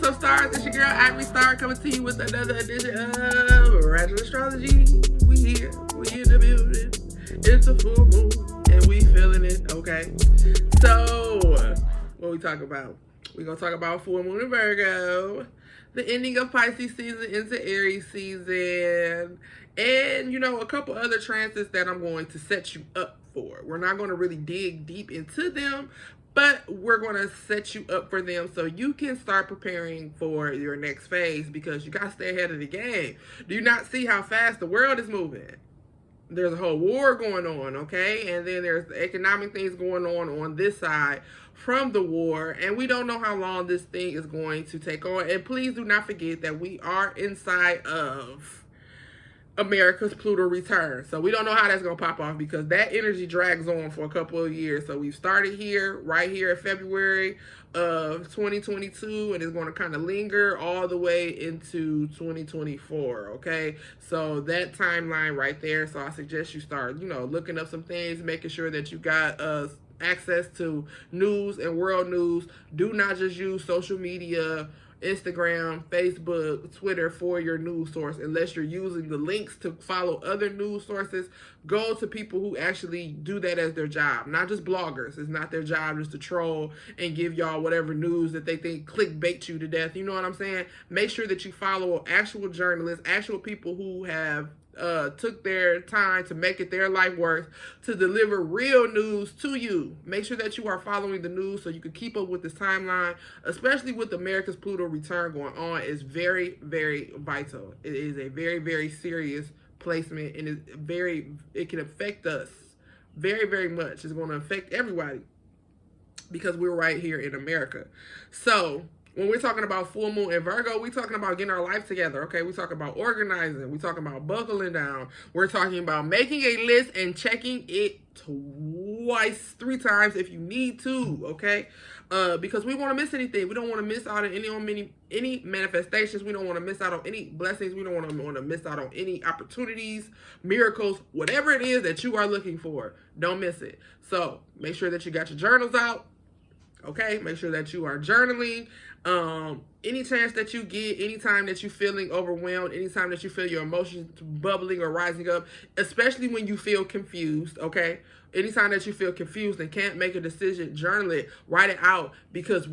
what's up, stars? It's your girl, Ivory Star, coming to you with another edition of Radical Astrology. We here, we in the building. It's a full moon, and we feeling it, okay? So, what we talking about? We're going to talk about full moon in Virgo, the ending of Pisces season into Aries season, and, you know, a couple other transits that I'm going to set you up for. We're not going to really dig deep into them, but we're going to set you up for them so you can start preparing for your next phase, because you got to stay ahead of the game. Do you not see how fast the world is moving? There's a whole war going on, okay? And then there's economic things going on this side from the war, and we don't know how long this thing is going to take on. And please do not forget that we are inside of America's Pluto return. So we don't know how that's going to pop off, because that energy drags on for a couple of years. So we've started here, right here in February of 2022, and it's going to kind of linger all the way into 2024, okay? So that timeline right there. So I suggest you start, you know, looking up some things, making sure that you got access to news and world news. Do not just use social media, Instagram, Facebook, Twitter for your news source unless you're using the links to follow other news sources. Go to people who actually do that as their job, not just bloggers. It's not their job just to troll and give y'all whatever news that they think clickbait you to death. You know what I'm saying? Make sure that you follow actual journalists, actual people who have took their time to make it their life work to deliver real news to you. Make sure that you are following the news so you can keep up with this timeline, especially with America's Pluto return going on. Is very, very vital. It is a very, very serious placement, and it can affect us very, very much. It's going to affect everybody because we're right here in America. So when we're talking about full moon in Virgo, we're talking about getting our life together, okay? We're talking about organizing. We're talking about buckling down. We're talking about making a list and checking it twice, 3 times if you need to, okay? Because we want to miss anything. We don't want to miss out on any manifestations. We don't want to miss out on any blessings. We don't want to miss out on any opportunities, miracles, whatever it is that you are looking for. Don't miss it. So make sure that you got your journals out. Okay, make sure that you are journaling. Any chance that you get, anytime that you're feeling overwhelmed, anytime that you feel your emotions bubbling or rising up, especially when you feel confused, okay? Anytime that you feel confused and can't make a decision, journal it, write it out, because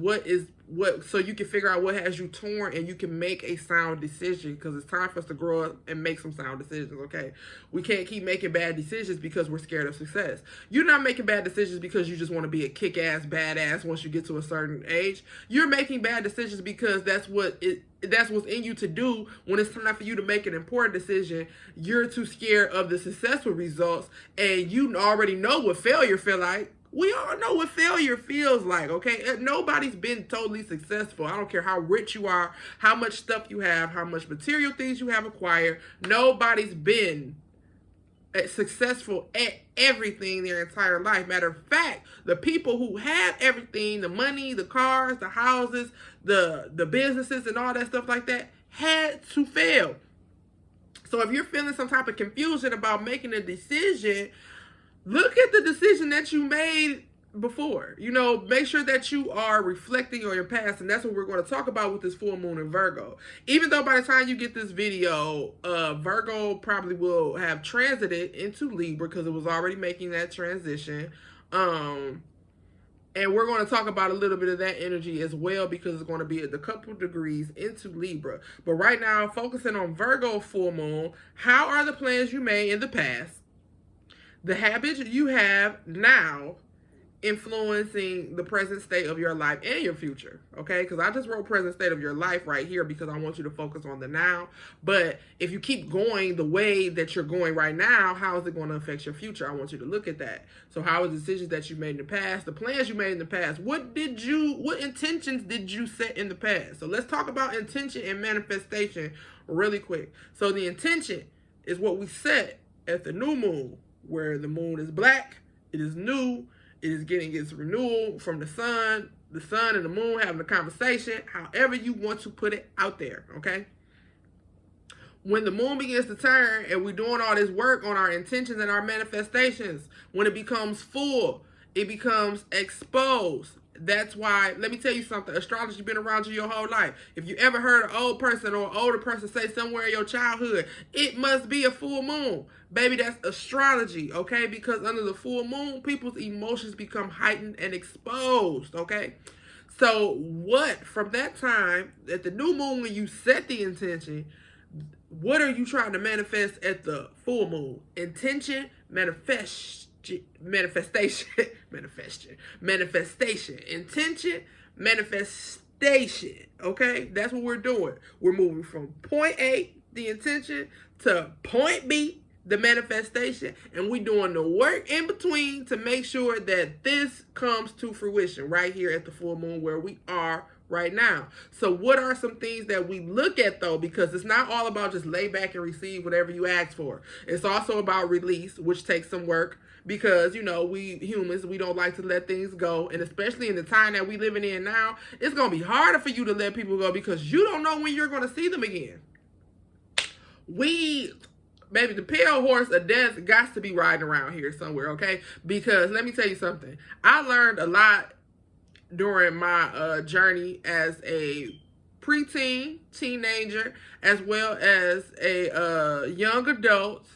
so you can figure out what has you torn and you can make a sound decision, because it's time for us to grow up and make some sound decisions, okay? We can't keep making bad decisions because we're scared of success. You're not making bad decisions because you just want to be a kick-ass badass once you get to a certain age. You're making bad decisions because that's what's in you to do. When it's time for you to make an important decision, you're too scared of the successful results, and you already know what failure feel like. We all know what failure feels like, okay? Nobody's been totally successful. I don't care how rich you are, how much stuff you have, how much material things you have acquired. Nobody's been successful at everything their entire life. Matter of fact, the people who have everything, the money, the cars, the houses, the businesses and all that stuff like that, had to fail. So if you're feeling some type of confusion about making a decision, look at the decision that you made before. You know, make sure that you are reflecting on your past, and that's what we're going to talk about with this full moon in Virgo. Even though by the time you get this video, Virgo probably will have transited into Libra, because it was already making that transition. And we're going to talk about a little bit of that energy as well, because it's going to be at the couple degrees into Libra. But right now, focusing on Virgo full moon, how are the plans you made in the past, the habits you have now, influencing the present state of your life and your future, okay? Because I just wrote present state of your life right here because I want you to focus on the now. But if you keep going the way that you're going right now, how is it going to affect your future? I want you to look at that. So how are the decisions that you made in the past, the plans you made in the past, what intentions did you set in the past? So let's talk about intention and manifestation really quick. So the intention is what we set at the new moon, where the moon is black, it is new, it is getting its renewal from the sun and the moon having a conversation, however you want to put it out there, okay? When the moon begins to turn and we're doing all this work on our intentions and our manifestations, when it becomes full, it becomes exposed. That's why, let me tell you something, astrology been around you your whole life. If you ever heard an old person or an older person say somewhere in your childhood, it must be a full moon. Baby, that's astrology, okay? Because under the full moon, people's emotions become heightened and exposed, okay? So what, from that time, at the new moon, when you set the intention, what are you trying to manifest at the full moon? Intention, manifestation, intention, manifestation, okay? That's what we're doing. We're moving from point A, the intention, to point B, the manifestation, and we're doing the work in between to make sure that this comes to fruition right here at the full moon where we are right now. So what are some things that we look at, though? Because it's not all about just lay back and receive whatever you ask for. It's also about release, which takes some work, because, you know, we humans, we don't like to let things go. And especially in the time that we living in now, it's going to be harder for you to let people go because you don't know when you're going to see them again. Baby, the pale horse of death got to be riding around here somewhere, okay? Because let me tell you something. I learned a lot during my journey as a preteen, teenager, as well as a young adult,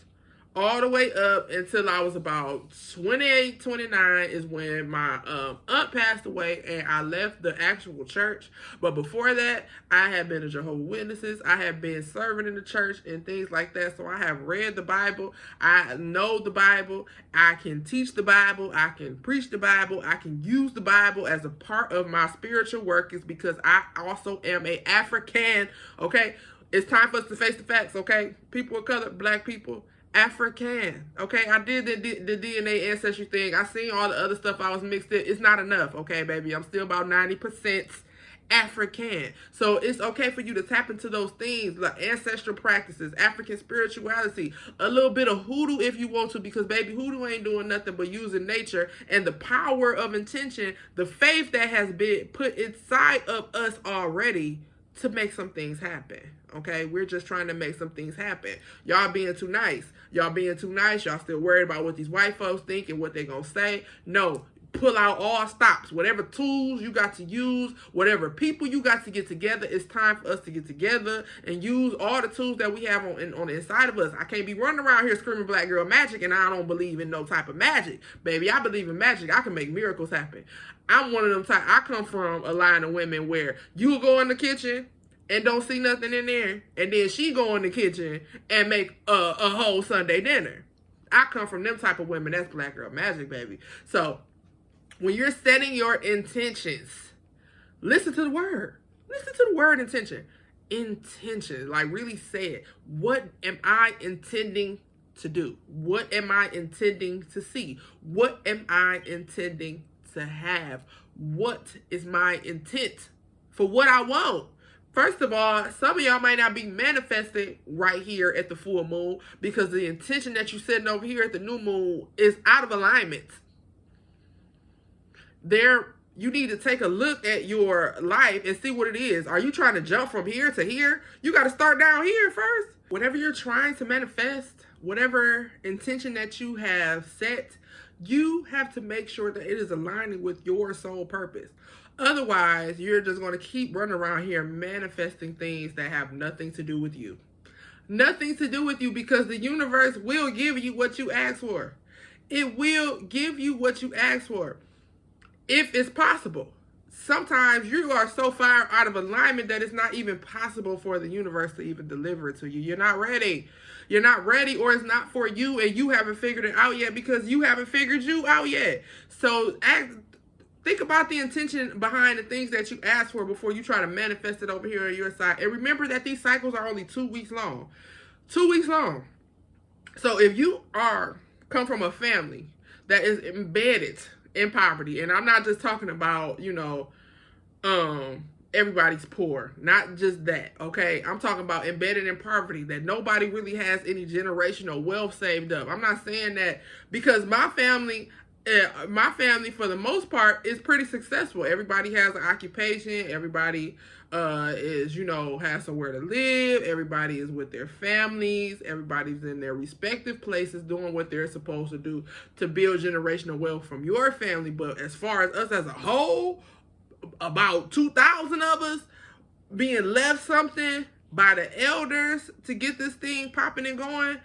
all the way up until I was about 28, 29 is when my aunt passed away and I left the actual church. But before that, I had been a Jehovah's Witnesses. I had been serving in the church and things like that. So I have read the Bible. I know the Bible. I can teach the Bible. I can preach the Bible. I can use the Bible as a part of my spiritual work. Is because I also am a African, okay? It's time for us to face the facts, okay? People of color, black people, African, okay? I did the DNA ancestry thing. I seen all the other stuff I was mixed in. It's not enough, okay, baby? I'm still about 90% African. So it's okay for you to tap into those things, like ancestral practices, African spirituality, a little bit of hoodoo if you want to, because, baby, hoodoo ain't doing nothing but using nature and the power of intention, the faith that has been put inside of us already to make some things happen. Okay, we're just trying to make some things happen. Y'all being too nice. Y'all being too nice. Y'all still worried about what these white folks think and what they gonna say. No, pull out all stops. Whatever tools you got to use, whatever people you got to get together, it's time for us to get together and use all the tools that we have on the inside of us. I can't be running around here screaming black girl magic and I don't believe in no type of magic. Baby, I believe in magic. I can make miracles happen. I'm one of them type. I come from a line of women where you go in the kitchen and don't see nothing in there, and then she go in the kitchen and make a whole Sunday dinner. I come from them type of women. That's black girl magic, baby. So when you're setting your intentions, listen to the word. Listen to the word intention. Intention. Like, really say it. What am I intending to do? What am I intending to see? What am I intending to have? What is my intent for what I want? First of all, some of y'all might not be manifesting right here at the full moon because the intention that you're setting over here at the new moon is out of alignment. You need to take a look at your life and see what it is. Are you trying to jump from here to here? You got to start down here first. Whatever you're trying to manifest, whatever intention that you have set, you have to make sure that it is aligning with your soul purpose. Otherwise, you're just going to keep running around here manifesting things that have nothing to do with you. Nothing to do with you, because the universe will give you what you ask for. It will give you what you ask for, if it's possible. Sometimes you are so far out of alignment that it's not even possible for the universe to even deliver it to you. You're not ready. You're not ready, or it's not for you, and you haven't figured it out yet because you haven't figured you out yet. So think about the intention behind the things that you ask for before you try to manifest it over here on your side. And remember that these cycles are only 2 weeks long. 2 weeks long. So if you come from a family that is embedded in poverty, and I'm not just talking about, everybody's poor. Not just that, okay? I'm talking about embedded in poverty, that nobody really has any generational wealth saved up. I'm not saying that because my family, for the most part, is pretty successful. Everybody has an occupation. Everybody has somewhere to live. Everybody is with their families. Everybody's in their respective places doing what they're supposed to do to build generational wealth from your family. But as far as us as a whole, about 2,000 of us being left something by the elders to get this thing popping and going.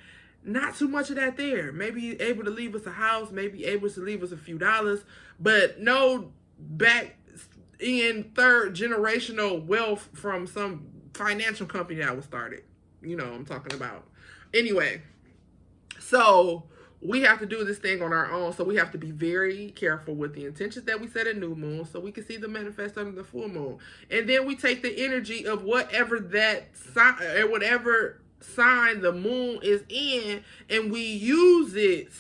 Not too much of that there. Maybe able to leave us a house, maybe able to leave us a few dollars, but no back in third generational wealth from some financial company that was started. You know what I'm talking about. Anyway, so we have to do this thing on our own. So we have to be very careful with the intentions that we set at new moon so we can see the manifest under the full moon. And then we take the energy of whatever that sign or whatever sign the moon is in, and we use it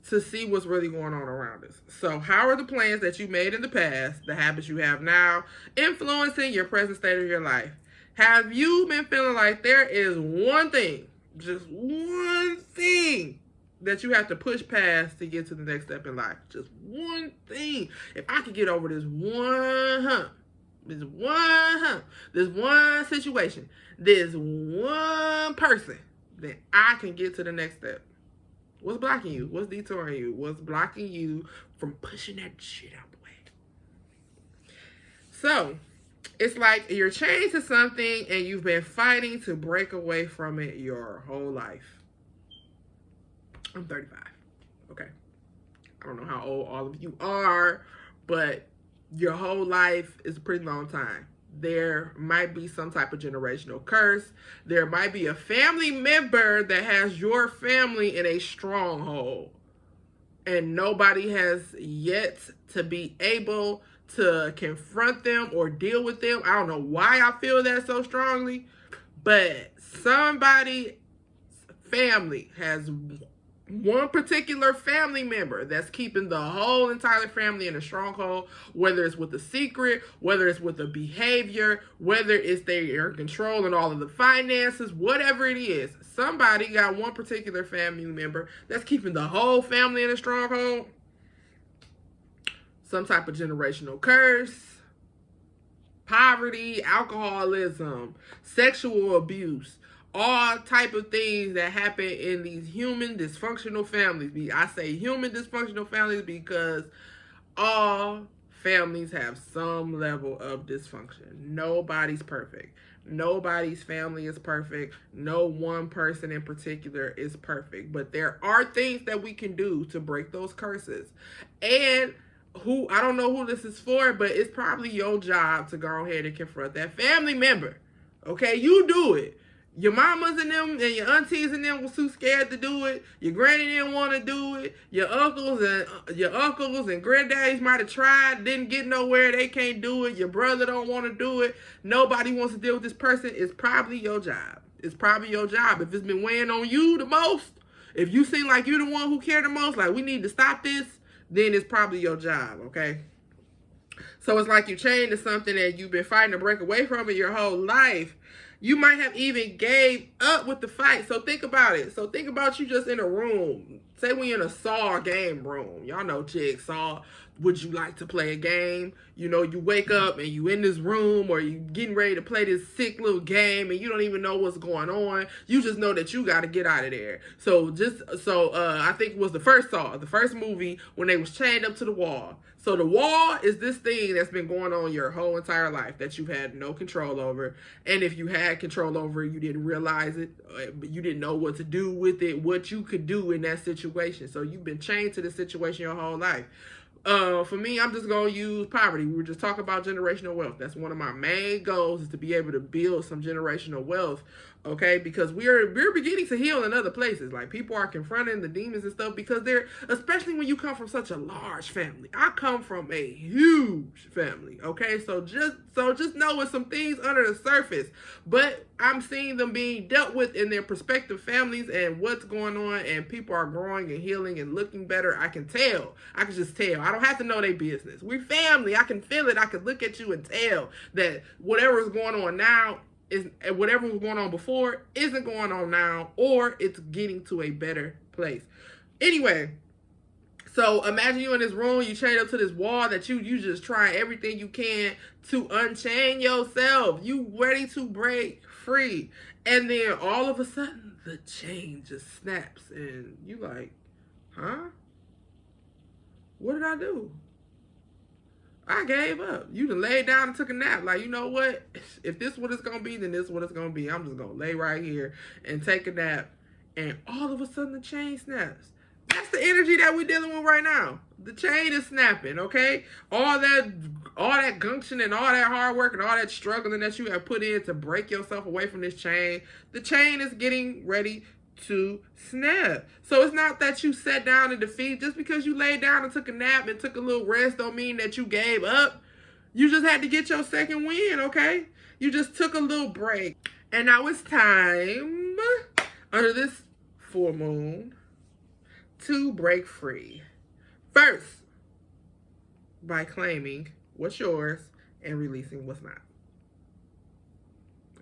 to see what's really going on around us. So how are the plans that you made in the past, the habits you have now, influencing your present state of your life? Have you been feeling like there is one thing, just one thing that you have to push past to get to the next step in life? Just one thing. If I could get over this one situation, this one person, then I can get to the next step. What's blocking you? What's detouring you? What's blocking you from pushing that shit out the way? So, it's like you're chained to something and you've been fighting to break away from it your whole life. I'm 35. Okay. I don't know how old all of you are, but your whole life is a pretty long time. There might be some type of generational curse. There might be a family member that has your family in a stronghold, and nobody has yet to be able to confront them or deal with them. I don't know why I feel that so strongly, but somebody's family has one particular family member that's keeping the whole entire family in a stronghold, whether it's with a secret, whether it's with a behavior, whether it's they are controlling all of the finances, whatever it is. Somebody got one particular family member that's keeping the whole family in a stronghold. Some type of generational curse, poverty, alcoholism, sexual abuse, all type of things that happen in these human dysfunctional families. I say human dysfunctional families because all families have some level of dysfunction. Nobody's perfect. Nobody's family is perfect. No one person in particular is perfect. But there are things that we can do to break those curses. And I don't know who this is for, but it's probably your job to go ahead and confront that family member. Okay, you do it. Your mamas and them and your aunties and them was too scared to do it. Your granny didn't want to do it. Your uncles and granddaddies might have tried, didn't get nowhere. They can't do it. Your brother don't want to do it. Nobody wants to deal with this person. It's probably your job. It's probably your job. If it's been weighing on you the most, if you seem like you're the one who care the most, like we need to stop this, then it's probably your job, okay? So it's like you're chained to something that you've been fighting to break away from it your whole life. You might have even gave up with the fight. So think about it. So think about you just in a room. Say when you're in a Saw game room. Y'all know chicks, Saw. Would you like to play a game? You know, you wake up and you in this room or you getting ready to play this sick little game and you don't even know what's going on. You just know that you got to get out of there. So I think it was the first Saw, the first movie when they was chained up to the wall. So the wall is this thing that's been going on your whole entire life that you've had no control over. And if you had control over it, you didn't realize it. You didn't know what to do with it, what you could do in that situation. So you've been chained to the situation your whole life. For me, I'm just going to use poverty. We were just talking about generational wealth. That's one of my main goals, is to be able to build some generational wealth, okay? Because we're beginning to heal in other places. Like, people are confronting the demons and stuff because they're, especially when you come from such a large family. I come from a huge family, okay? So just know it's some things under the surface, but I'm seeing them being dealt with in their prospective families and what's going on, and people are growing and healing and looking better. I can tell. I can just tell. I don't have to know their business. We're family. I can feel it. I can look at you and tell that whatever is going on now is whatever was going on before isn't going on now, or it's getting to a better place. Anyway, so imagine you in this room, you chained up to this wall that you just trying everything you can to unchain yourself. You ready to break free. And then all of a sudden, the chain just snaps and you like, huh? What did I do? I gave up. You done laid down and took a nap. Like, you know what? If this is what it's going to be, then this is what it's going to be. I'm just going to lay right here and take a nap. And all of a sudden, the chain snaps. That's the energy that we're dealing with right now. The chain is snapping, okay? All that gumption and all that hard work and all that struggling that you have put in to break yourself away from this chain, the chain is getting ready to snap. So it's not that you sat down in defeat. Just because you laid down and took a nap and took a little rest don't mean that you gave up. You just had to get your second win, okay? You just took a little break. And now it's time, under this full moon, to break free. First, by claiming what's yours and releasing what's not.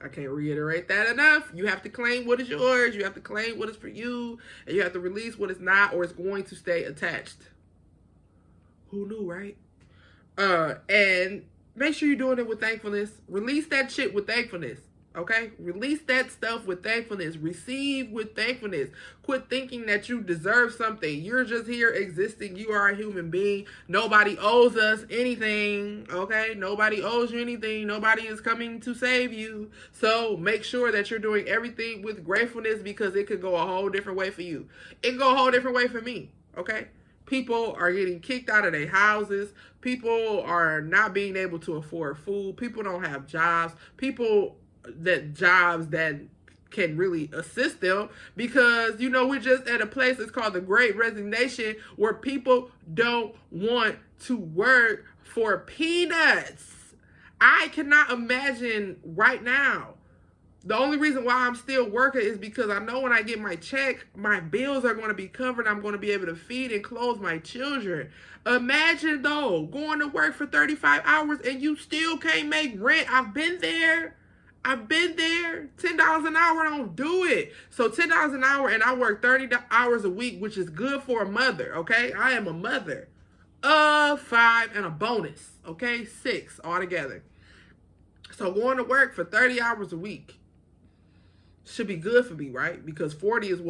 I can't reiterate that enough. You have to claim what is yours. You have to claim what is for you. And you have to release what is not, or it's going to stay attached. Who knew, right? And make sure you're doing it with thankfulness. Release that shit with thankfulness. Okay? Release that stuff with thankfulness. Receive with thankfulness. Quit thinking that you deserve something. You're just here existing. You are a human being. Nobody owes us anything. Okay? Nobody owes you anything. Nobody is coming to save you. So make sure that you're doing everything with gratefulness, because it could go a whole different way for you. It can go a whole different way for me. Okay? People are getting kicked out of their houses. People are not being able to afford food. People don't have jobs. Jobs that can really assist them, because, you know, we're just at a place that's called the Great Resignation, where people don't want to work for peanuts. I cannot imagine right now. The only reason why I'm still working is because I know when I get my check, my bills are going to be covered. I'm going to be able to feed and clothe my children. Imagine, though, going to work for 35 hours and you still can't make rent. I've been there. $10 an hour don't do it. So $10 an hour, and I work 30 hours a week, which is good for a mother, okay? I am a mother of 5 and a bonus, okay? 6 altogether. So going to work for 30 hours a week should be good for me, right? Because 40 is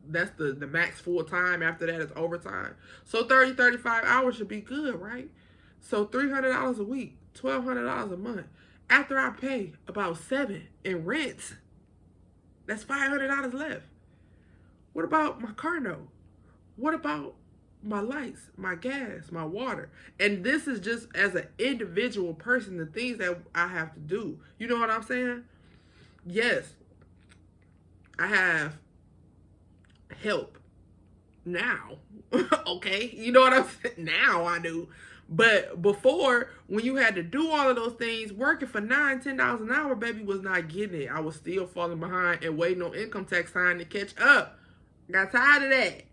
that's the max full time. After that, it's overtime. So 30, 35 hours should be good, right? So $300 a week, $1,200 a month. After I pay about $7 in rent, that's $500 left. What about my car note? What about my lights, my gas, my water? And this is just as an individual person, the things that I have to do. You know what I'm saying? Yes, I have help now. Okay? You know what I'm saying? Now I do. But before, when you had to do all of those things, working for $9, $10 an hour, baby, was not getting it. I was still falling behind and waiting on income tax time to catch up. Got tired of that.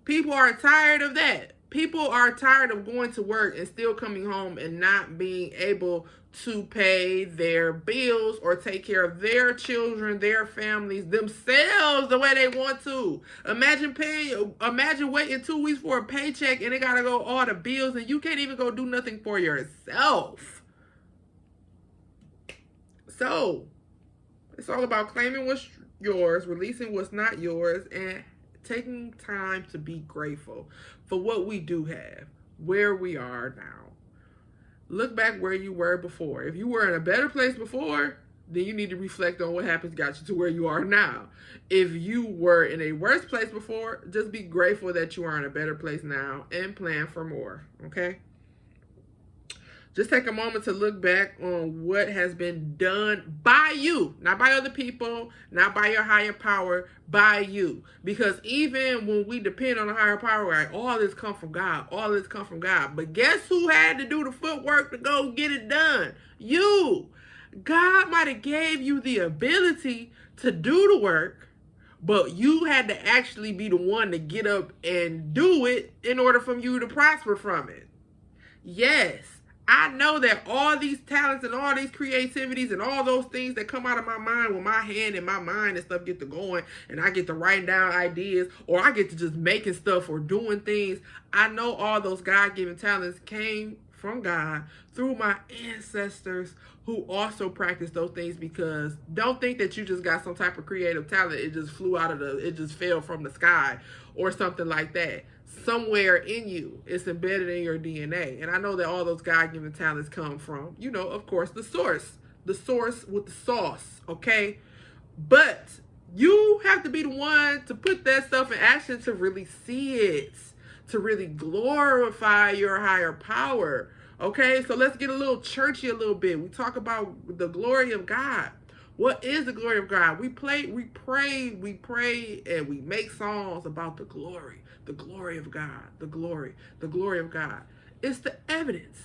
People are tired of that. People are tired of going to work and still coming home and not being able to pay their bills or take care of their children, their families, themselves the way they want to. Imagine waiting 2 weeks for a paycheck and it gotta go all the bills, and you can't even go do nothing for yourself. So it's all about claiming what's yours, releasing what's not yours, and taking time to be grateful for what we do have, where we are now. Look back where you were before. If you were in a better place before, then you need to reflect on what happens got you to where you are now. If you were in a worse place before, just be grateful that you are in a better place now and plan for more, okay? Just take a moment to look back on what has been done by you, not by other people, not by your higher power, by you. Because even when we depend on a higher power, like, all this come from God, all this come from God. But guess who had to do the footwork to go get it done? You. God might have gave you the ability to do the work, but you had to actually be the one to get up and do it in order for you to prosper from it. Yes. I know that all these talents and all these creativities and all those things that come out of my mind when my hand and my mind and stuff get to going and I get to writing down ideas, or I get to just making stuff or doing things, I know all those God-given talents came from God through my ancestors who also practiced those things. Because don't think that you just got some type of creative talent. It just flew out of it just fell from the sky or something like that. somewhere in you. It's embedded in your DNA. And I know that all those God-given talents come from, of course, the source with the sauce, okay? But you have to be the one to put that stuff in action to really see it, to really glorify your higher power, okay? So let's get a little churchy a little bit. We talk about the glory of God. What is the glory of God? We pray, and we make songs about the glory of God, the glory of God. It's the evidence.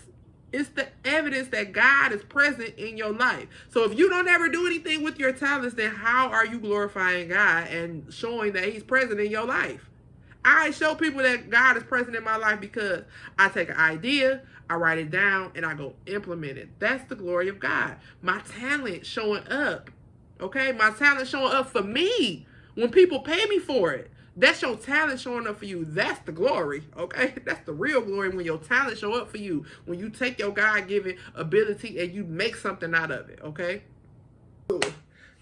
It's the evidence that God is present in your life. So if you don't ever do anything with your talents, then how are you glorifying God and showing that he's present in your life? I show people that God is present in my life because I take an idea, I write it down, and I go implement it. That's the glory of God. My talent showing up, okay? My talent showing up for me when people pay me for it. That's your talent showing up for you. That's the glory, okay? That's the real glory, when your talent show up for you, when you take your God-given ability and you make something out of it, okay?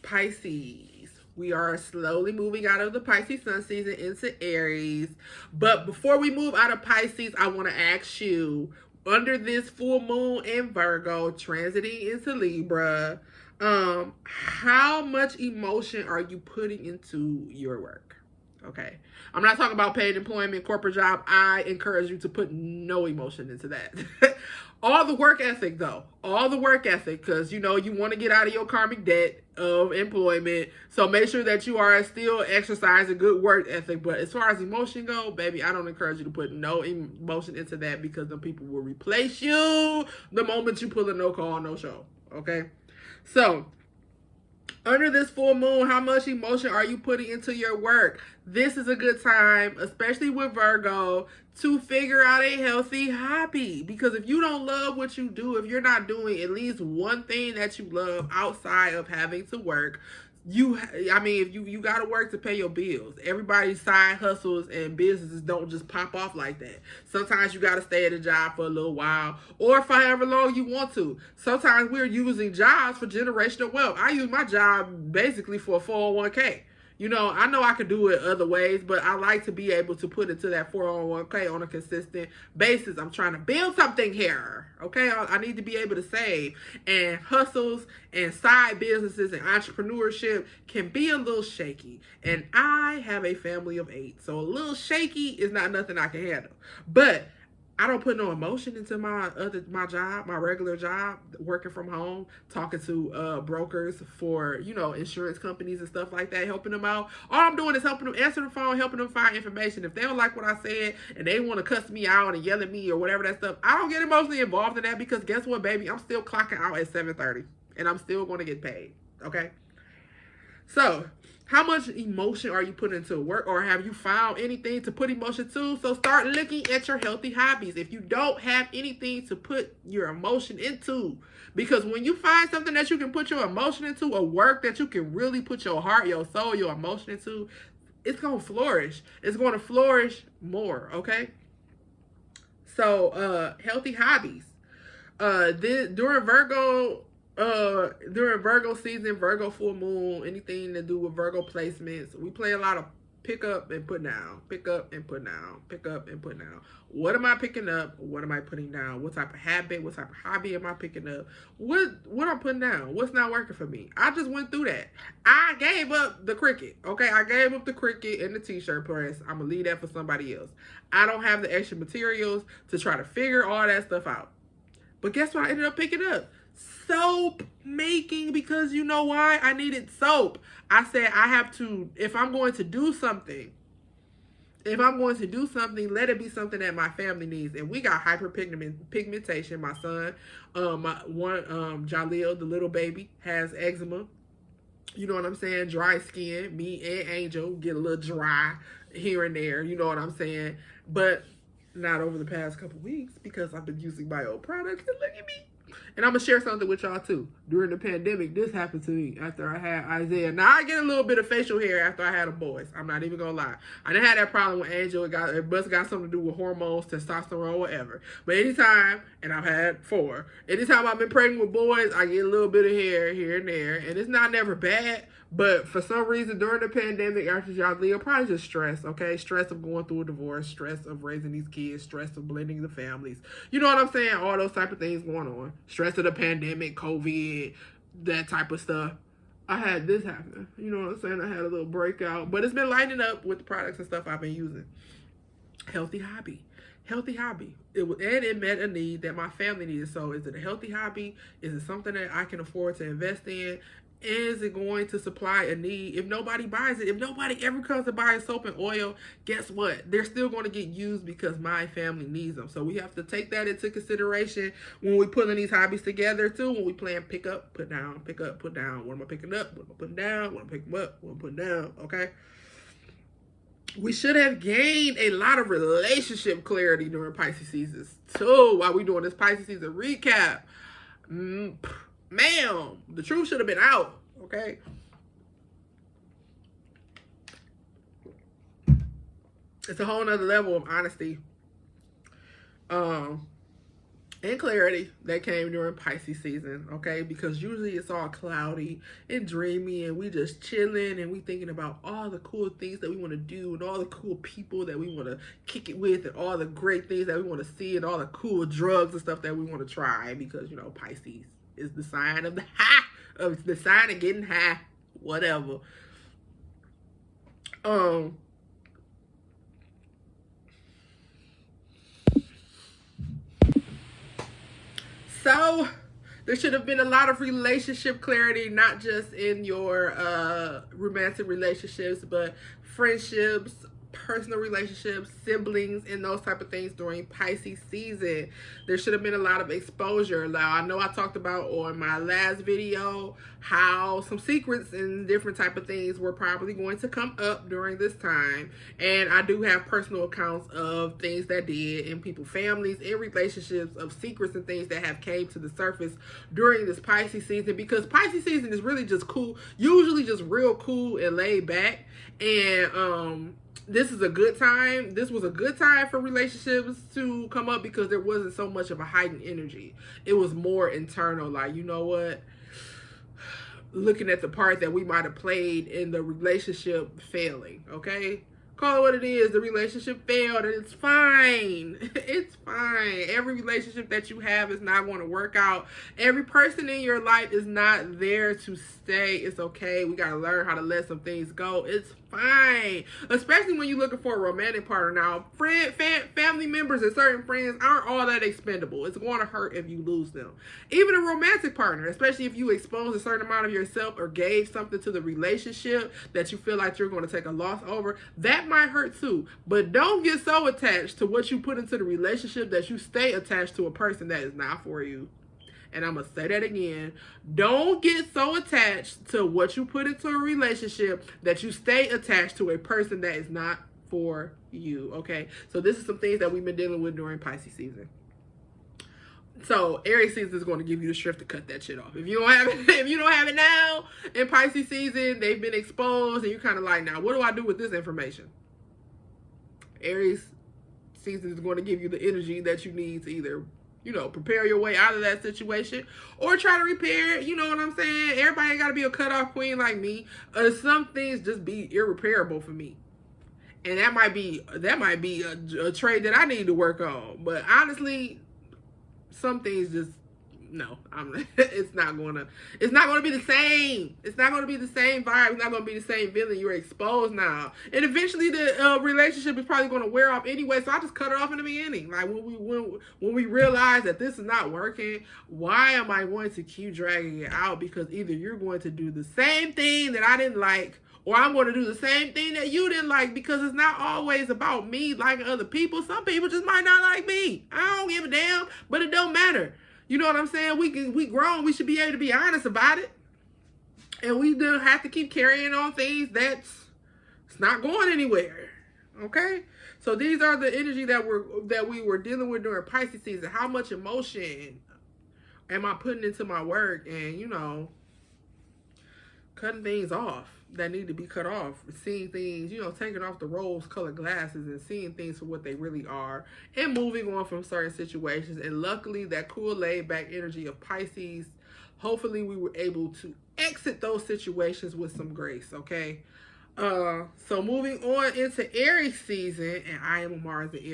Pisces. We are slowly moving out of the Pisces sun season into Aries. But before we move out of Pisces, I want to ask you, under this full moon in Virgo, transiting into Libra, how much emotion are you putting into your work? Okay. I'm not talking about paid employment, corporate job. I encourage you to put no emotion into that. All the work ethic, though. All the work ethic, because, you want to get out of your karmic debt of employment. So make sure that you are still exercising good work ethic. But as far as emotion go, baby, I don't encourage you to put no emotion into that, because the people will replace you the moment you pull a no call, no show. Okay? So, under this full moon, how much emotion are you putting into your work? This is a good time, especially with Virgo, to figure out a healthy hobby. Because if you don't love what you do, if you're not doing at least one thing that you love outside of having to work, if you got to work to pay your bills. Everybody's side hustles and businesses don't just pop off like that. Sometimes you got to stay at a job for a little while, or for however long you want to. Sometimes we're using jobs for generational wealth. I use my job basically for a 401k. I know I could do it other ways, but I like to be able to put it to that 401k on a consistent basis. I'm trying to build something here, okay? I need to be able to save. And hustles and side businesses and entrepreneurship can be a little shaky. And I have a family of 8, so a little shaky is not nothing I can handle. But I don't put no emotion into my job, my regular job, working from home, talking to brokers for, insurance companies and stuff like that, helping them out. All I'm doing is helping them answer the phone, helping them find information. If they don't like what I said and they want to cuss me out and yell at me or whatever that stuff, I don't get emotionally involved in that, because guess what, baby? I'm still clocking out at 7:30 and I'm still going to get paid, okay? So, how much emotion are you putting into work, or have you found anything to put emotion to? So start looking at your healthy hobbies. If you don't have anything to put your emotion into, because when you find something that you can put your emotion into, a work that you can really put your heart, your soul, your emotion into, it's going to flourish. It's going to flourish more, okay? So, healthy hobbies. During Virgo season, Virgo full moon, anything to do with Virgo placements, we play a lot of pick up and put down, pick up and put down, pick up and put down. What am I picking up? What am I putting down? What type of habit, what type of hobby am I picking up? What I'm putting down? What's not working for me? I just went through that. I gave up the cricket, okay? I gave up the cricket and the t-shirt press. I'm going to leave that for somebody else. I don't have the extra materials to try to figure all that stuff out. But guess what I ended up picking up? Soap making, because you know why? I needed soap. I said I have to, if I'm going to do something, let it be something that my family needs. And we got hyperpigmentation. My son, Jaleel, the little baby, has eczema. You know what I'm saying? Dry skin. Me and Angel get a little dry here and there. You know what I'm saying? But not over the past couple weeks, because I've been using my old products. And look at me. And I'm going to share something with y'all too. During the pandemic, this happened to me after I had Isaiah. Now, I get a little bit of facial hair after I had a boys. I'm not even going to lie. I didn't have that problem with Angel. It must got something to do with hormones, testosterone, whatever. But anytime, and I've had 4, anytime I've been pregnant with boys, I get a little bit of hair here and there. And it's not never bad, But for some reason, during the pandemic, after y'all Leo, probably just stress, okay? Stress of going through a divorce, stress of raising these kids, stress of blending the families. You know what I'm saying? All those type of things going on. Stress of the pandemic, COVID, that type of stuff. I had this happen. You know what I'm saying? I had a little breakout. But it's been lighting up with the products and stuff I've been using. Healthy hobby. Healthy hobby. It met a need that my family needed. So is it a healthy hobby? Is it something that I can afford to invest in? Is it going to supply a need? If nobody buys it, if nobody ever comes to buy soap and oil, guess what? They're still going to get used because my family needs them. So we have to take that into consideration when we putting these hobbies together too. When we plan pick up, put down, pick up, put down. What am I picking up? What am I putting down? What am I picking up? What am I putting down? Okay. We should have gained a lot of relationship clarity during Pisces season too. While we doing this Pisces season recap. Ma'am, the truth should have been out, okay? It's a whole nother level of honesty and clarity that came during Pisces season, okay? Because usually it's all cloudy and dreamy and we just chilling and we thinking about all the cool things that we want to do and all the cool people that we want to kick it with and all the great things that we want to see and all the cool drugs and stuff that we want to try because, you know, Pisces is the sign of the high, of the sign of getting high, whatever. So there should have been a lot of relationship clarity, not just in your romantic relationships, but friendships, personal relationships, siblings, and those type of things during Pisces season. There should have been a lot of exposure. Now, I know I talked about on my last video how some secrets and different type of things were probably going to come up during this time. And I do have personal accounts of things that did in people's families and relationships, of secrets and things that have came to the surface during this Pisces season, because Pisces season is really just cool, usually just real cool and laid back. And this is a good time. This was a good time for relationships to come up because there wasn't so much of a heightened energy. It was more internal, like, you know what? Looking at the part that we might have played in the relationship failing, okay? Call it what it is. The relationship failed and it's fine. It's fine. Every relationship that you have is not going to work out. Every person in your life is not there to stay. It's okay. We got to learn how to let some things go. It's fine. Especially when you're looking for a romantic partner. Now, family members and certain friends aren't all that expendable. It's going to hurt if you lose them. Even a romantic partner, especially if you expose a certain amount of yourself or gave something to the relationship that you feel like you're going to take a loss over, that might hurt too. But don't get so attached to what you put into the relationship that you stay attached to a person that is not for you. And I'm going to say that again. Don't get so attached to what you put into a relationship that you stay attached to a person that is not for you, okay? So this is some things that we've been dealing with during Pisces season. So Aries season is going to give you the strength to cut that shit off. If you don't have it, if you don't have it now in Pisces season, they've been exposed and you're kind of like, now what do I do with this information? Aries season is going to give you the energy that you need to either, you know, prepare your way out of that situation or try to repair it. You know what I'm saying? Everybody ain't got to be a cutoff queen like me. Some things just be irreparable for me. And that might be a trait that I need to work on. But honestly, some things just, no, it's not gonna be the same. It's not gonna be the same vibe. It's not gonna be the same feeling. You're exposed now, and eventually the relationship is probably gonna wear off anyway. So I just cut it off in the beginning. Like when we realize that this is not working, why am I going to keep dragging it out? Because either you're going to do the same thing that I didn't like, or I'm going to do the same thing that you didn't like, because it's not always about me liking other people. Some people just might not like me. I don't give a damn, but it don't matter. You know what I'm saying? We grown. We should be able to be honest about it. And we don't have to keep carrying on things it's not going anywhere. Okay? So these are the energy that we were dealing with during Pisces season. How much emotion am I putting into my work? And, you know, cutting things off that need to be cut off, seeing things, you know, taking off the rose-colored glasses and seeing things for what they really are, and moving on from certain situations. And luckily, that cool, laid-back energy of Pisces hopefully we were able to exit those situations with some grace, okay? So moving on into Aries season, and I am a Mars in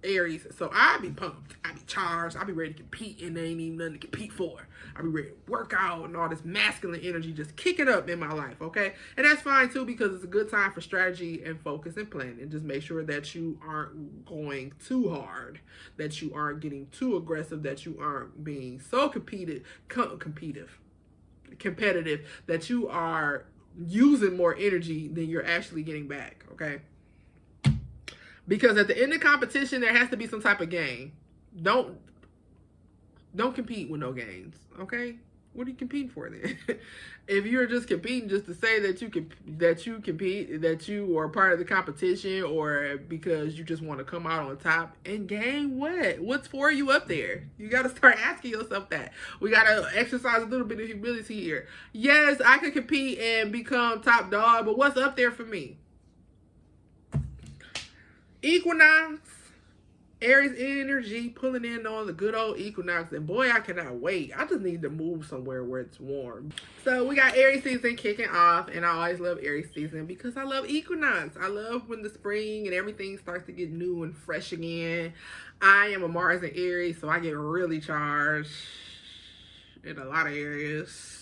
Aries, so I be pumped, I be charged, I be ready to compete, and there ain't even nothing to compete for. I be ready to work out and all this masculine energy just kick it up in my life, okay? And that's fine too, because it's a good time for strategy and focus and planning. Just make sure that you aren't going too hard, that you aren't getting too aggressive, that you aren't being so competitive, that you are using more energy than you're actually getting back, okay? Because at the end of competition, there has to be some type of gain. Don't compete with no gains, okay? What are you competing for then? If you're just competing just to say that you are part of the competition, or because you just want to come out on top and gain what? What's for you up there? You got to start asking yourself that. We got to exercise a little bit of humility here. Yes, I could compete and become top dog, but what's up there for me? Equinox, Aries energy pulling in on the good old equinox, and boy, I cannot wait. I just need to move somewhere where it's warm. So we got Aries season kicking off, and I always love Aries season because I love equinox. I love when the spring and everything starts to get new and fresh again. I am a Mars in Aries, so I get really charged in a lot of areas.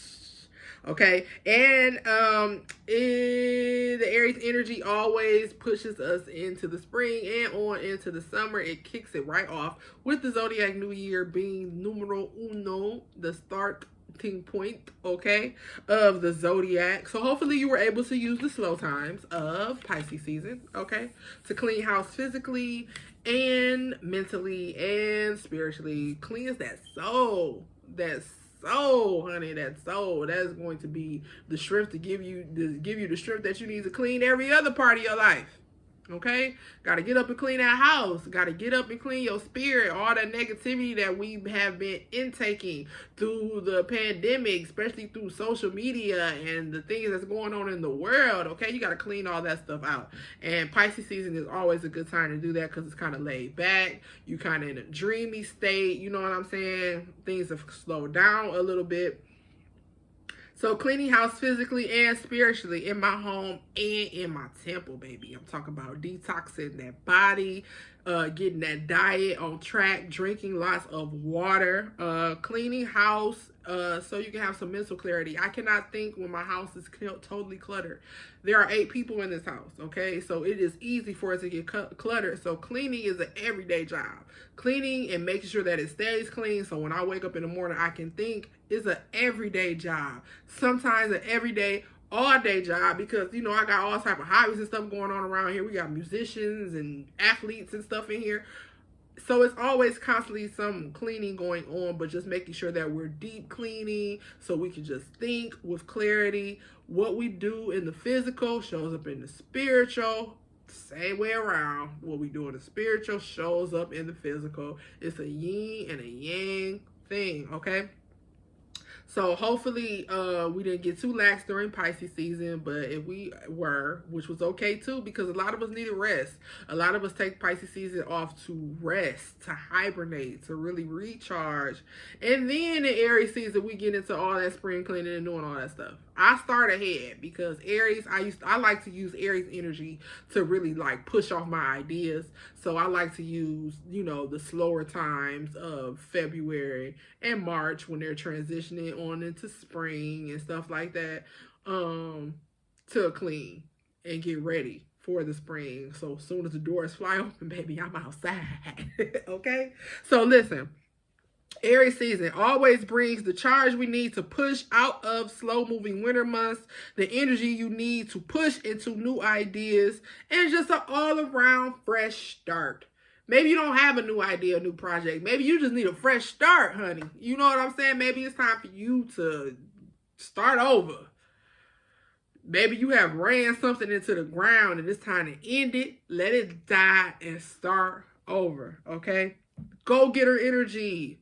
Okay, and the Aries energy always pushes us into the spring and on into the summer. It kicks it right off with the Zodiac New Year being numero uno, the starting point, okay, of the Zodiac. So hopefully you were able to use the slow times of Pisces season, okay, to clean house physically and mentally and spiritually. Cleanse that soul, honey, that soul. That's going to be the strength to give you the strength that you need to clean every other part of your life. Okay, got to get up and clean that house. Got to get up and clean your spirit. All that negativity that we have been intaking through the pandemic, especially through social media and the things that's going on in the world. Okay, you got to clean all that stuff out. And Pisces season is always a good time to do that because it's kind of laid back. You kind of in a dreamy state. You know what I'm saying? Things have slowed down a little bit. So cleaning house physically and spiritually in my home and in my temple, baby. I'm talking about detoxing that body, getting that diet on track, drinking lots of water, cleaning house so you can have some mental clarity. I cannot think when my house is totally cluttered. There are 8 people in this house, okay? So it is easy for it to get cluttered. So cleaning is an everyday job. Cleaning and making sure that it stays clean so when I wake up in the morning I can think is an everyday job. Sometimes an everyday, all-day job because, you know, I got all type of hobbies and stuff going on around here. We got musicians and athletes and stuff in here. So it's always constantly some cleaning going on, but just making sure that we're deep cleaning so we can just think with clarity. What we do in the physical shows up in the spiritual. Same way around. What we do in the spiritual shows up in the physical. It's a yin and a yang thing, okay? So hopefully we didn't get too lax during Pisces season, but if we were, which was okay too, because a lot of us needed rest. A lot of us take Pisces season off to rest, to hibernate, to really recharge. And then in Aries season, we get into all that spring cleaning and doing all that stuff. I start ahead because Aries, I like to use Aries energy to really like push off my ideas. So I like to use, you know, the slower times of February and March when they're transitioning on into spring and stuff like that, to clean and get ready for the spring. So as soon as the doors fly open, baby, I'm outside. Okay? So listen. Aries season always brings the charge we need to push out of slow-moving winter months, the energy you need to push into new ideas, and just an all-around fresh start. Maybe you don't have a new idea, a new project. Maybe you just need a fresh start, honey. You know what I'm saying? Maybe it's time for you to start over. Maybe you have ran something into the ground and it's time to end it, let it die, and start over, okay? Go-getter energy.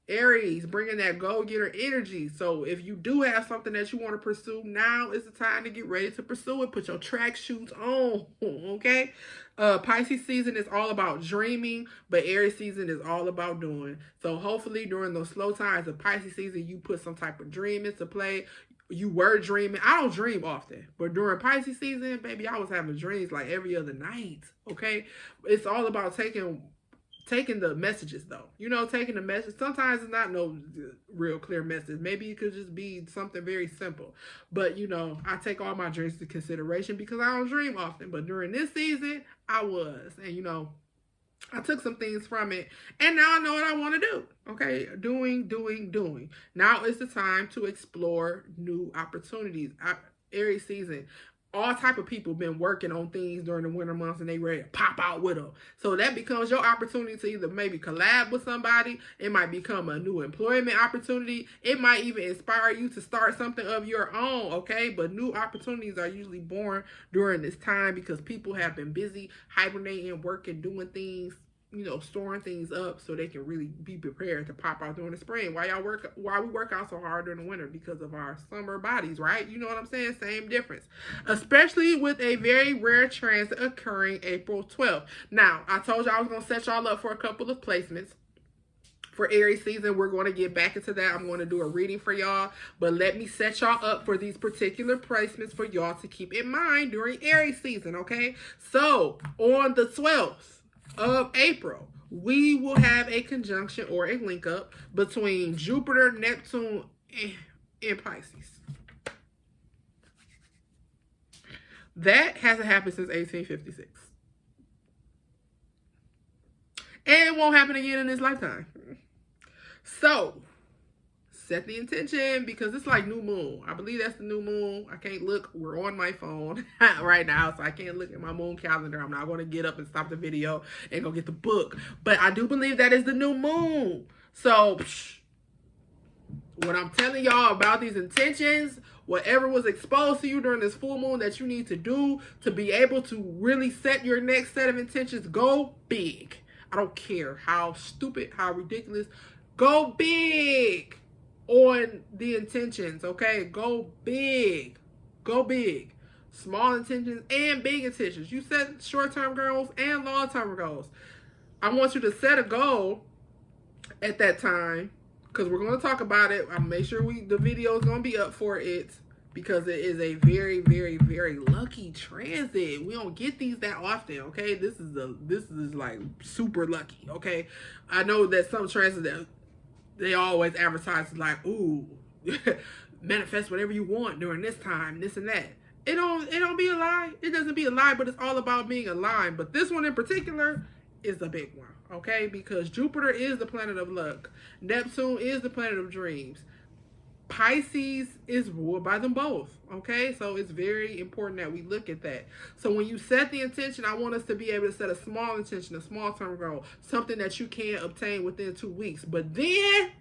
Aries, bringing that go-getter energy. So if you do have something that you want to pursue, now is the time to get ready to pursue it. Put your track shoes on, okay? Pisces season is all about dreaming, but Aries season is all about doing. So hopefully during those slow times of Pisces season, you put some type of dream into play. You were dreaming. I don't dream often, but during Pisces season, baby, I was having dreams like every other night, okay? It's all about taking the messages, though. You know, taking the message. Sometimes it's not no real clear message. Maybe it could just be something very simple. But, you know, I take all my dreams into consideration because I don't dream often. But during this season, I was. And, you know, I took some things from it. And now I know what I want to do. Okay? Doing. Now is the time to explore new opportunities. Aries season. All type of people been working on things during the winter months and they ready to pop out with them. So that becomes your opportunity to either maybe collab with somebody. It might become a new employment opportunity. It might even inspire you to start something of your own, okay? But new opportunities are usually born during this time because people have been busy hibernating, working, doing things, you know, storing things up so they can really be prepared to pop out during the spring. Why we work out so hard during the winter? Because of our summer bodies, right? You know what I'm saying? Same difference. Especially with a very rare transit occurring April 12th. Now, I told you I was going to set y'all up for a couple of placements. For Aries season, we're going to get back into that. I'm going to do a reading for y'all. But let me set y'all up for these particular placements for y'all to keep in mind during Aries season, okay? So, on the 12th of April, we will have a conjunction or a link up between Jupiter, Neptune, and Pisces. That hasn't happened since 1856. And it won't happen again in this lifetime. So, set the intention because it's like new moon. I believe that's the new moon. I can't look. We're on my phone right now, so I can't look at my moon calendar. I'm not going to get up and stop the video and go get the book. But I do believe that is the new moon. So, what I'm telling y'all about these intentions, whatever was exposed to you during this full moon that you need to do to be able to really set your next set of intentions, go big. I don't care how stupid, how ridiculous. Go big on the intentions, okay? Go big. Go big. Small intentions and big intentions. You set short-term goals and long-term goals. I want you to set a goal at that time because we're going to talk about it. I'll make sure the video is going to be up for it because it is a very, very, very lucky transit. We don't get these that often, okay? This is like super lucky, okay? I know that some transits that they always advertise like, ooh, manifest whatever you want during this time, this and that. It don't be a lie. It doesn't be a lie, but it's all about being aligned. But this one in particular is a big one, okay? Because Jupiter is the planet of luck. Neptune is the planet of dreams. Pisces is ruled by them both, okay? So it's very important that we look at that. So when you set the intention, I want us to be able to set a small intention, a small-term goal, something that you can obtain within 2 weeks. But then,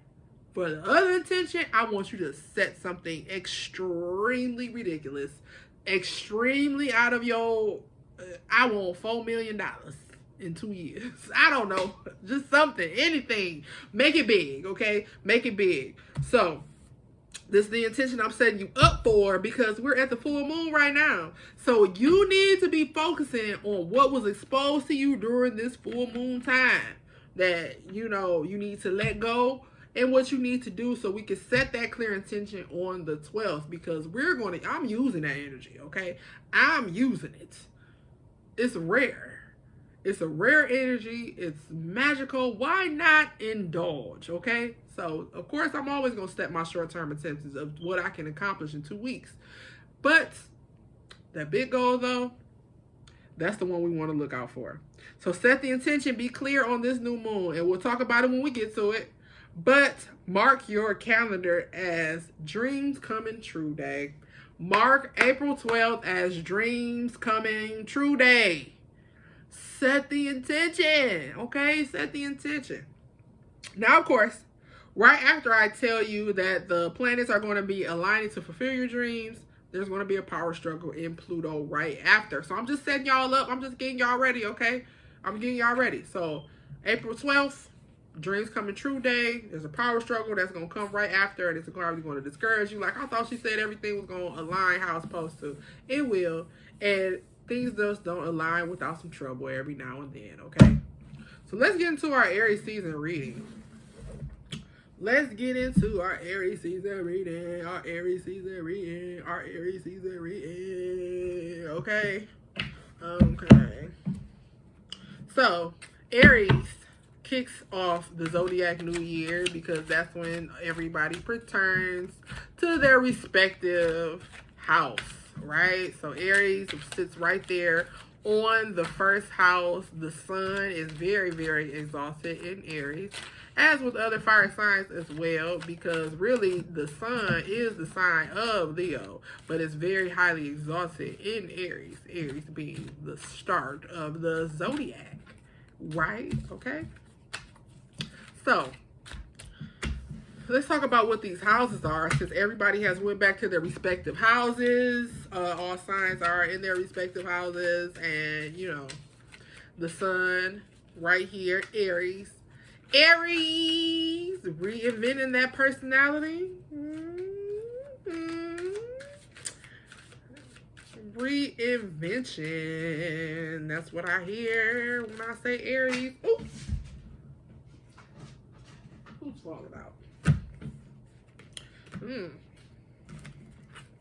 for the other intention, I want you to set something extremely ridiculous, extremely out of your, I want $4 million in 2 years. I don't know. Just something, anything. Make it big, okay? Make it big. So, this is the intention I'm setting you up for because we're at the full moon right now. So you need to be focusing on what was exposed to you during this full moon time that, you know, you need to let go and what you need to do so we can set that clear intention on the 12th because I'm using that energy, okay? I'm using it. It's rare. It's a rare energy. It's magical. Why not indulge, okay? So, of course, I'm always going to set my short-term intentions of what I can accomplish in 2 weeks. But that big goal, though, that's the one we want to look out for. So, set the intention. Be clear on this new moon. And we'll talk about it when we get to it. But mark your calendar as Dreams Coming True Day. Mark April 12th as Dreams Coming True Day. Set the intention, okay? Set the intention. Now, of course, right after I tell you that the planets are going to be aligning to fulfill your dreams, there's going to be a power struggle in Pluto right after. So I'm just setting y'all up. I'm just getting y'all ready, okay? I'm getting y'all ready. So April 12th, dreams coming true day. There's a power struggle that's going to come right after, and it's probably going to discourage you. Like, I thought she said everything was going to align how it's supposed to. It will. And things just don't align without some trouble every now and then, okay? So let's get into our Aries season reading. Let's get into our Aries season reading. Our Aries season reading. Our Aries season reading. Okay. Okay. So, Aries kicks off the Zodiac New Year because that's when everybody returns to their respective house, right? So Aries sits right there on the first house. The sun is very, very exalted in Aries, as with other fire signs as well, because really the sun is the sign of Leo, but it's very highly exalted in Aries. Aries being the start of the Zodiac, right? Okay. So, let's talk about what these houses are, since everybody has went back to their respective houses. All signs are in their respective houses, and, you know, the sun right here, Aries. Aries, reinventing that personality. Reinvention. That's what I hear when I say Aries. Ooh. Who's falling out?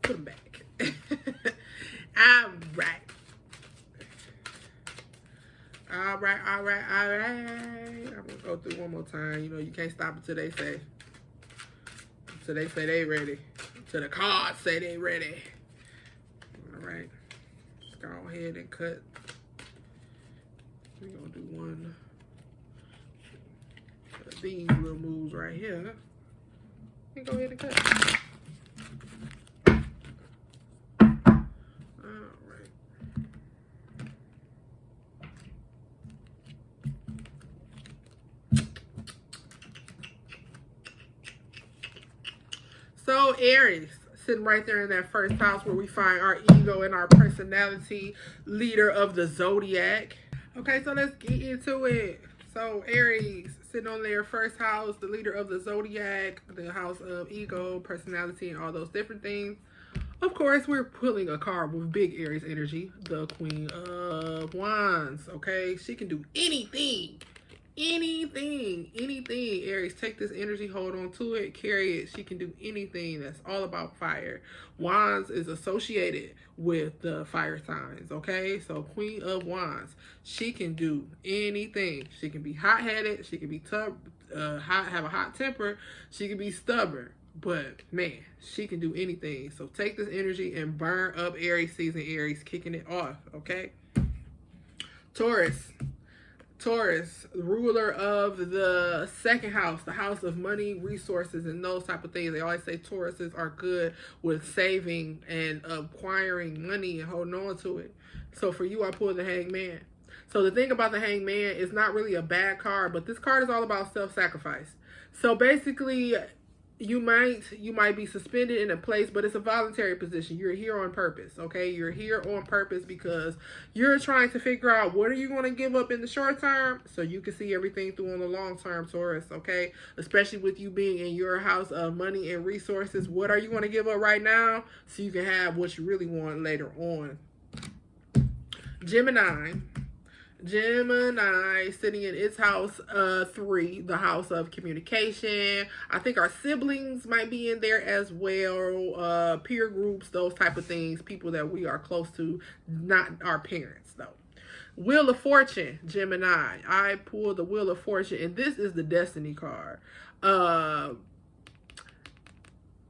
Put them back. All right. I'm gonna go through one more time. You know, you can't stop until they say they ready. Till the cards say they ready. All right. Just go ahead and cut. We're gonna do one. These little moves right here. And go ahead and cut. Alright. So Aries, sitting right there in that first house where we find our ego and our personality, leader of the Zodiac. Okay, so let's get into it. So Aries, sitting on their first house, the leader of the Zodiac, the house of ego, personality, and all those different things. Of course, we're pulling a card with big Aries energy, the Queen of Wands, okay? She can do anything, anything. Aries, take this energy, hold on to it, carry it. She can do anything. That's all about fire. Wands is associated with the fire signs, okay? So Queen of Wands, she can do anything. She can be hot-headed. She can be have a hot temper. She can be stubborn. But, man, she can do anything. So take this energy and burn up Aries season, Aries, kicking it off, okay? Taurus, ruler of the second house, the house of money, resources, and those type of things. They always say Tauruses are good with saving and acquiring money and holding on to it. So for you, I pulled the Hangman. So the thing about the Hangman is not really a bad card, but this card is all about self-sacrifice. So basically, you might be suspended in a place, but it's a voluntary position. You're here on purpose, okay? You're here on purpose because you're trying to figure out what are you going to give up in the short term so you can see everything through on the long term, Taurus, okay? Especially with you being in your house of money and resources. What are you going to give up right now so you can have what you really want later on? Gemini, sitting in its house 3, the house of communication. I think our siblings might be in there as well, peer groups, those type of things, people that we are close to, not our parents though. Wheel of Fortune, Gemini. I pulled the Wheel of Fortune, and this is the Destiny card.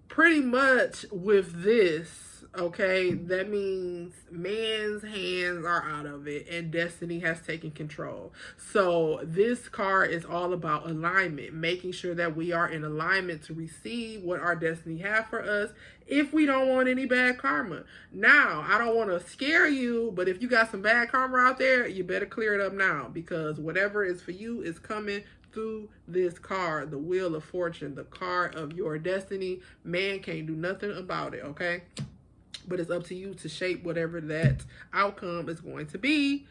Pretty much with this, okay, that means man's hands are out of it and destiny has taken control. So this card is all about alignment, making sure that we are in alignment to receive what our destiny have for us if we don't want any bad karma. Now, I don't want to scare you, but if you got some bad karma out there, you better clear it up now, because whatever is for you is coming through this card, the Wheel of Fortune, the card of your destiny. Man can't do nothing about it, okay? But it's up to you to shape whatever that outcome is going to be.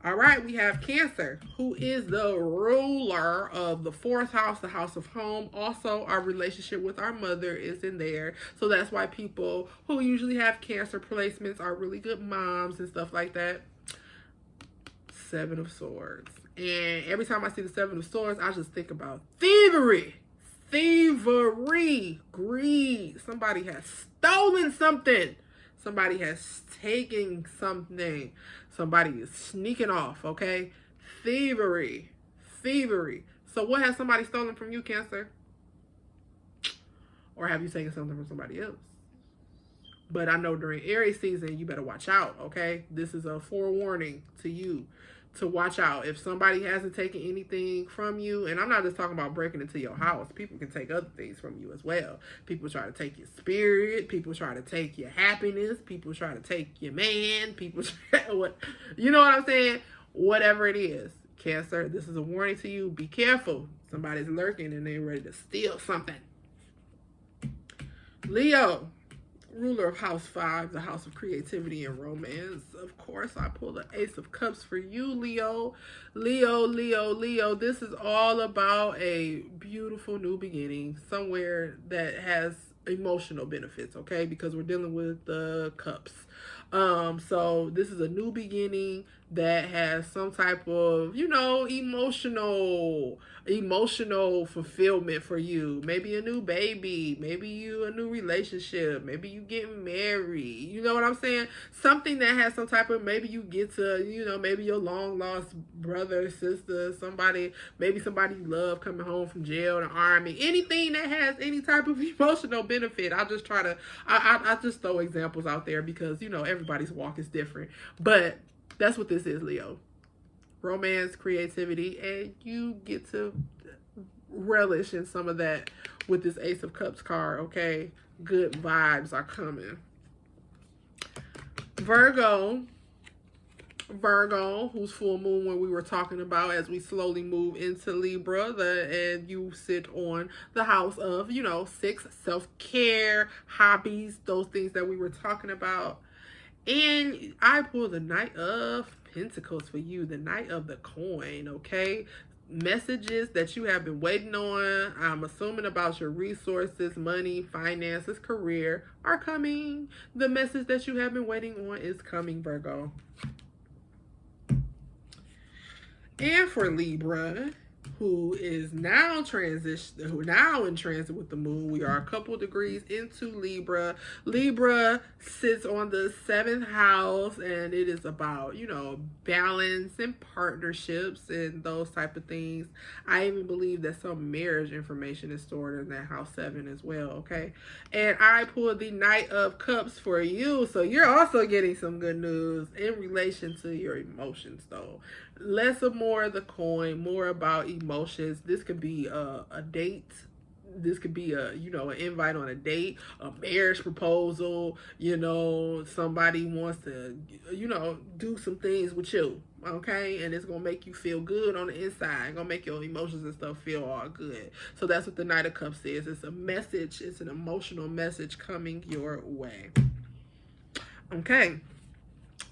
All right, we have Cancer, who is the ruler of the fourth house, the house of home. Also, our relationship with our mother is in there. So that's why people who usually have Cancer placements are really good moms and stuff like that. Seven of Swords. And every time I see the Seven of Swords, I just think about thievery. Thievery. Greed. Somebody has stolen something. Somebody has taken something. Somebody is sneaking off, okay? Thievery. Thievery. So what has somebody stolen from you, Cancer? Or have you taken something from somebody else? But I know during Aries season, you better watch out, okay? This is a forewarning to you to watch out. If somebody hasn't taken anything from you, and I'm not just talking about breaking into your house. People can take other things from you as well. People try to take your spirit. People try to take your happiness. People try to take your man. People try, you know what I'm saying? Whatever it is. Cancer, this is a warning to you. Be careful. Somebody's lurking and they're ready to steal something. Leo, ruler of house 5, the house of creativity and romance. Of course, I pull the Ace of Cups for you, Leo. Leo, Leo, Leo. This is all about a beautiful new beginning, somewhere that has emotional benefits, okay? Because we're dealing with the cups. So this is a new beginning that has some type of, you know, emotional fulfillment for you. Maybe a new baby, maybe a new relationship, maybe you getting married. You know what I'm saying? Something that has some type of, maybe you get to, you know, maybe your long lost brother, sister, somebody, maybe somebody you love coming home from jail, the army, anything that has any type of emotional benefit. I just try to, I just throw examples out there because, you know, everybody's walk is different. But that's what this is, Leo. Romance, creativity, and you get to relish in some of that with this Ace of Cups card, okay? Good vibes are coming. Virgo, whose full moon when we were talking about as we slowly move into Libra, and you sit on the house of, you know, 6, self-care, hobbies, those things that we were talking about. And I pull the Knight of Pentacles for you, the Knight of the Coin, okay? Messages that you have been waiting on, I'm assuming about your resources, money, finances, career, are coming. The message that you have been waiting on is coming, Virgo. And for Libra, who is now in transit with the moon, we are a couple degrees into Libra. Libra sits on the 7th house, and it is about, you know, balance and partnerships and those type of things. I even believe that some marriage information is stored in that house 7 as well, okay? And I pulled the Knight of Cups for you, so you're also getting some good news in relation to your emotions, though. Less or more of the coin, more about emotions. This could be a date. This could be a, you know, an invite on a date, a marriage proposal. You know, somebody wants to, you know, do some things with you, okay? And it's gonna make you feel good on the inside. It's gonna make your emotions and stuff feel all good. So that's what the Knight of Cups is. It's a message. It's an emotional message coming your way. Okay.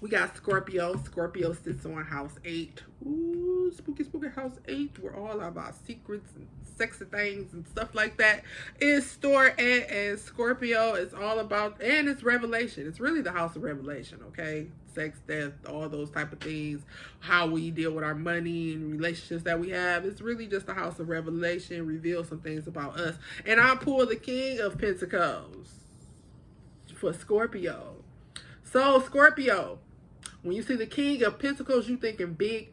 We got Scorpio. Scorpio sits on house 8. Ooh, spooky, spooky house 8. Where all of our secrets and sexy things and stuff like that is stored at. And Scorpio is all about, and it's revelation. It's really the house of revelation, okay? Sex, death, all those type of things. How we deal with our money and relationships that we have. It's really just the house of revelation. Reveal some things about us. And I pull the King of Pentacles for Scorpio. So, Scorpio, when you see the King of Pentacles, you thinking big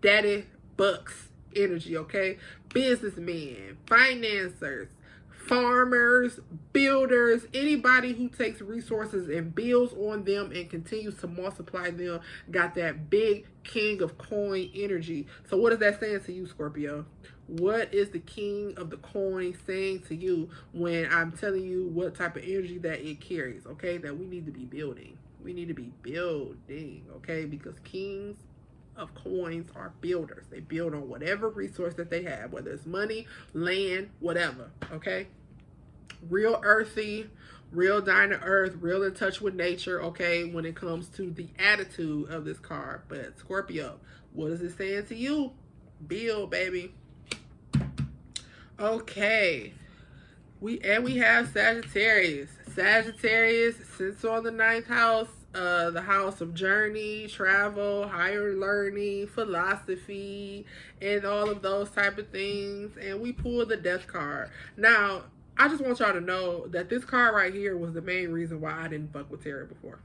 daddy bucks energy, okay? Businessmen, financiers, farmers, builders, anybody who takes resources and builds on them and continues to multiply them, got that big King of Coin energy. So what is that saying to you, Scorpio? What is the King of the Coin saying to you when I'm telling you what type of energy that it carries, okay? That we need to be building. We need to be building, okay? Because kings of coins are builders. They build on whatever resource that they have, whether it's money, land, whatever, okay? Real earthy, real down to earth, real in touch with nature, okay, when it comes to the attitude of this card. But Scorpio, what is it saying to you? Build, baby. Okay. We have Sagittarius. Sagittarius sits on the 9th house, the house of journey, travel, higher learning, philosophy, and all of those type of things. And we pull the Death card. Now, I just want y'all to know that this card right here was the main reason why I didn't fuck with tarot before.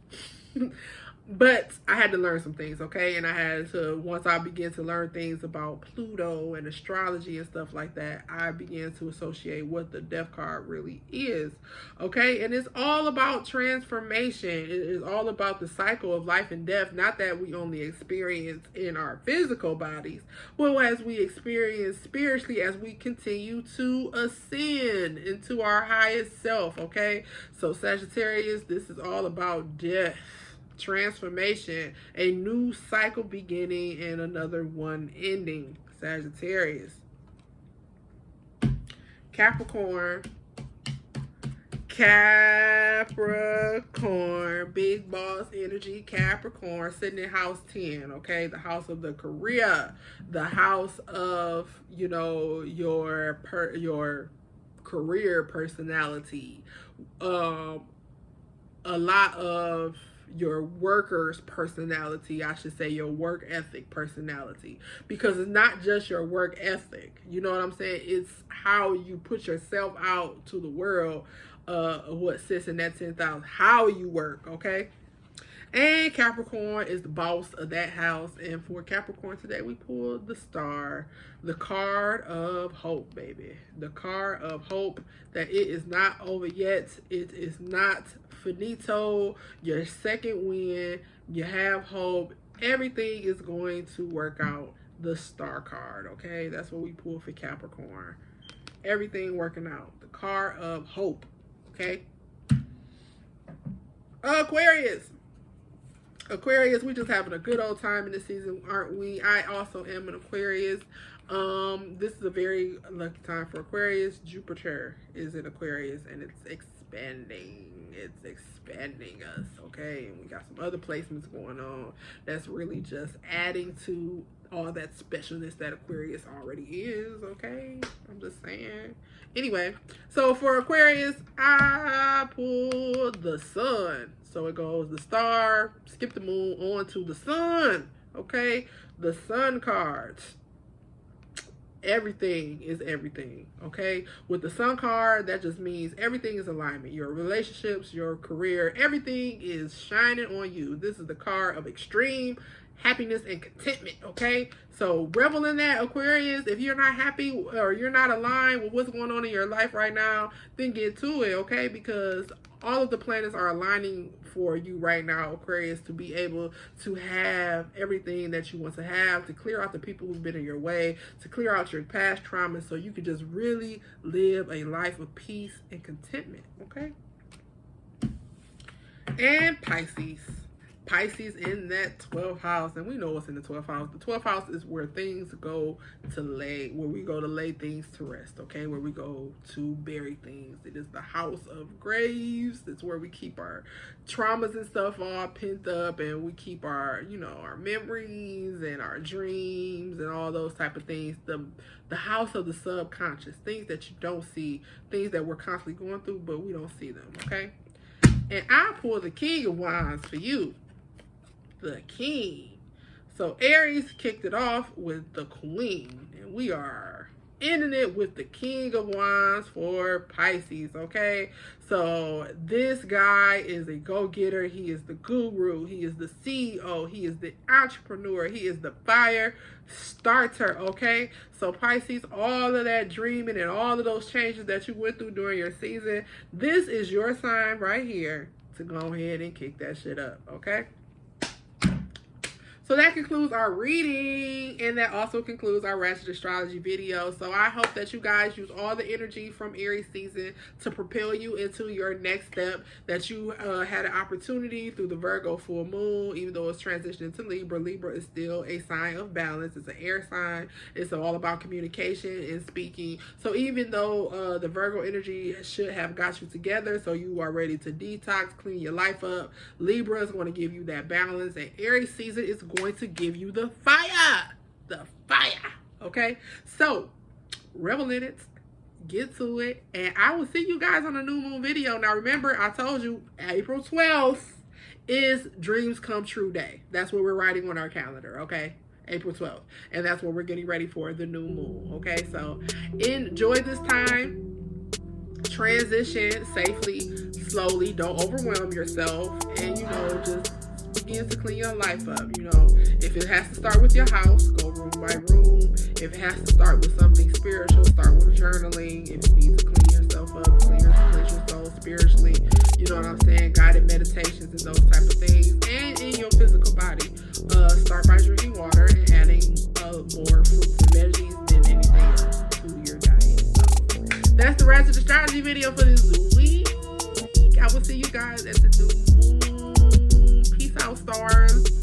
But I had to learn some things, okay? And I had to, once I began to learn things about Pluto and astrology and stuff like that, I began to associate what the Death card really is, okay? And it's all about transformation. It is all about the cycle of life and death, not that we only experience in our physical bodies, but as we experience spiritually as we continue to ascend into our highest self, okay? So Sagittarius, this is all about death, transformation, a new cycle beginning and another one ending. Sagittarius. Capricorn, big boss energy. Capricorn sitting in house 10, okay, the house of the career, the house of, you know, your career personality, a lot of your worker's personality, I should say, your work ethic personality, because it's not just your work ethic, you know what I'm saying, it's how you put yourself out to the world, what sits in that 10,000, how you work, okay? And Capricorn is the boss of that house. And for Capricorn today, we pulled the Star, the card of hope, baby. The card of hope that it is not over yet. It is not finito. Your second win. You have hope. Everything is going to work out. The Star card, okay? That's what we pulled for Capricorn. Everything working out. The card of hope, okay? Aquarius. Aquarius, we just having a good old time in this season, aren't we? I also am an Aquarius. This is a very lucky time for Aquarius. Jupiter is in Aquarius and it's expanding. It's expanding us, okay? And we got some other placements going on that's really just adding to all that specialness that Aquarius already is, okay? I'm just saying. Anyway, so for Aquarius, I pulled the Sun. So it goes the Star, skip the Moon, on to the Sun, okay? The Sun cards. Everything is everything, okay? With the Sun card, that just means everything is alignment. Your relationships, your career, everything is shining on you. This is the card of extreme happiness and contentment, okay? So revel in that, Aquarius. If you're not happy or you're not aligned with what's going on in your life right now, then get to it, okay? Because all of the planets are aligning for you right now, Aquarius, to be able to have everything that you want to have, to clear out the people who've been in your way, to clear out your past traumas so you can just really live a life of peace and contentment, okay? And Pisces. Pisces in that 12th house, and we know what's in the 12th house. The 12th house is where things go to lay, where we go to lay things to rest, okay? Where we go to bury things. It is the house of graves. It's where we keep our traumas and stuff all pent up, and we keep our, you know, our memories and our dreams and all those type of things. The house of the subconscious, things that you don't see, things that we're constantly going through, but we don't see them, okay? And I pull the King of Wands for you. The King. So Aries kicked it off with the Queen, and we are ending it with the King of Wands for Pisces, okay? So this guy is a go-getter. He is the guru. He is the CEO. He is the entrepreneur. He is the fire starter, okay? So Pisces, all of that dreaming and all of those changes that you went through during your season, this is your sign right here to go ahead and kick that shit up, okay? So that concludes our reading, and that also concludes our Ratchet Astrology video. So I hope that you guys use all the energy from Aries season to propel you into your next step, that you had an opportunity through the Virgo full moon, even though it's transitioning to Libra. Libra is still a sign of balance. It's an air sign. It's all about communication and speaking. So even though the Virgo energy should have got you together, so you are ready to detox, clean your life up, Libra is going to give you that balance, and Aries season is going to give you the fire. Okay, so revel in it, get to it, and I will see you guys on the new moon video. Now remember, I told you April 12th is Dreams Come True Day. That's what we're writing on our calendar, okay? April 12th, and that's what we're getting ready for, the new moon. Okay, so enjoy this time, transition safely, slowly, don't overwhelm yourself, and just begin to clean your life up. If it has to start with your house, go room by room. If it has to start with something spiritual, start with journaling. If you need to clean yourself up, cleanse your soul spiritually, you know what I'm saying, guided meditations and those type of things. And in your physical body, start by drinking water and adding more fruits and veggies than anything else to your diet. So that's the Ratchet Astrology video for this week. I will see you guys at the new moon. Peace out, stars.